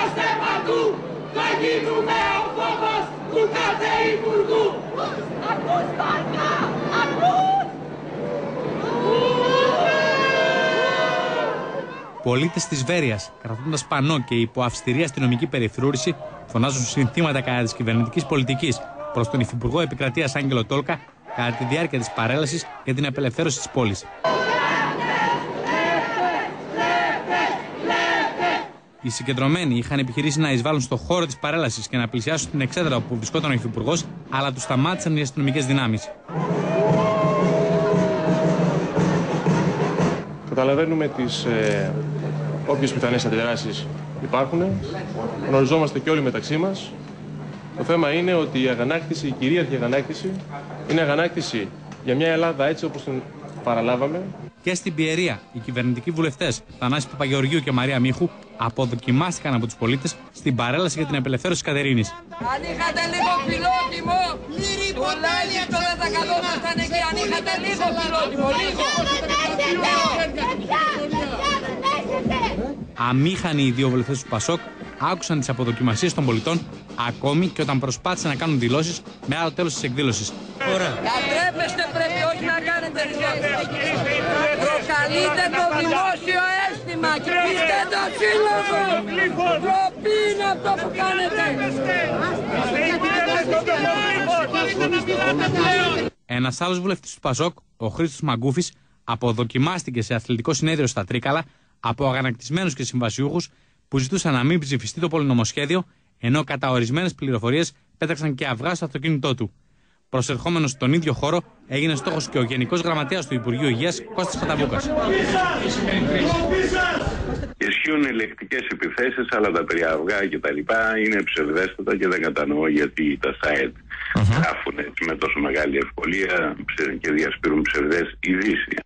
είμαστε παντού, θα γίνουμε ο φόβος του κάθε υπουργού. Ακούς Βάρκα, ακούς! Πολίτες της Βέρειας, κρατώντας πανό και υπό αυστηρή αστυνομική περιφρούρηση, φωνάζουν συνθήματα κατά της κυβερνητικής πολιτικής προς τον Υφυπουργό Επικρατείας Άγγελο Τόλκα κατά τη διάρκεια της παρέλασης για την απελευθέρωση της πόλης. Οι συγκεντρωμένοι είχαν επιχειρήσει να εισβάλλουν στο χώρο της παρέλασης και να πλησιάσουν την εξέδρα όπου βρισκόταν ο Υφυπουργός, αλλά τους σταμάτησαν οι αστυνομικές δυνάμεις. Καταλαβαίνουμε τις όποιες πιθανές αντιδράσεις υπάρχουν. Γνωριζόμαστε και όλοι μεταξύ μας. Το θέμα είναι ότι η αγανάκτηση, η κυρίαρχη αγανάκτηση, είναι αγανάκτηση για μια Ελλάδα έτσι όπως την παραλάβαμε. Και στην Πιερία, οι κυβερνητικοί βουλευτές Θανάση Παπαγεωργίου και Μαρία Μίχου αποδοκιμάστηκαν από τους πολίτες στην παρέλαση για την απελευθέρωση της Κατερίνης. Αν είχατε λίγο φιλότιμο, τουλάχιστον δεν θα καθόσασταν εκεί. Αν είχατε λίγο φιλότιμο, λίγο. Αμήχανοι οι δύο βουλευτές του Πασόκ άκουσαν τις αποδοκιμασίες των πολιτών, ακόμη και όταν προσπάθησαν να κάνουν δηλώσεις με άλλο τέλος της εκδήλωσης. Κατρέπεστε, πρέπει όχι να κάνετε δηλώσεις. Προκαλείτε το δημόσιο αίσθημα και είστε το σύλλογο. Ντροπή είναι αυτό που κάνετε. Ένας άλλος βουλευτής του Πασόκ, ο Χρήστος Μαγκούφης, αποδοκιμάστηκε σε αθλητικό συνέδριο στα Τρίκαλα από αγανακτισμένους και συμβασιούχους που ζητούσαν να μην ψηφιστεί το πολυνομοσχέδιο, ενώ κατά ορισμένες πληροφορίες πέταξαν και αυγά στο αυτοκίνητό του. Προσερχόμενος στον ίδιο χώρο, έγινε στόχος και ο Γενικός Γραμματέας του Υπουργείου Υγείας, Κώστας Φαταβούκας. Ισχύουν ελεκτικές επιθέσεις, αλλά τα περί αυγά και τα λοιπά είναι ψευδέστατα και δεν κατανοώ γιατί τα site γράφουν με τόσο μεγάλη ευκολία και διασπείρουν ψευδές ειδήσεις.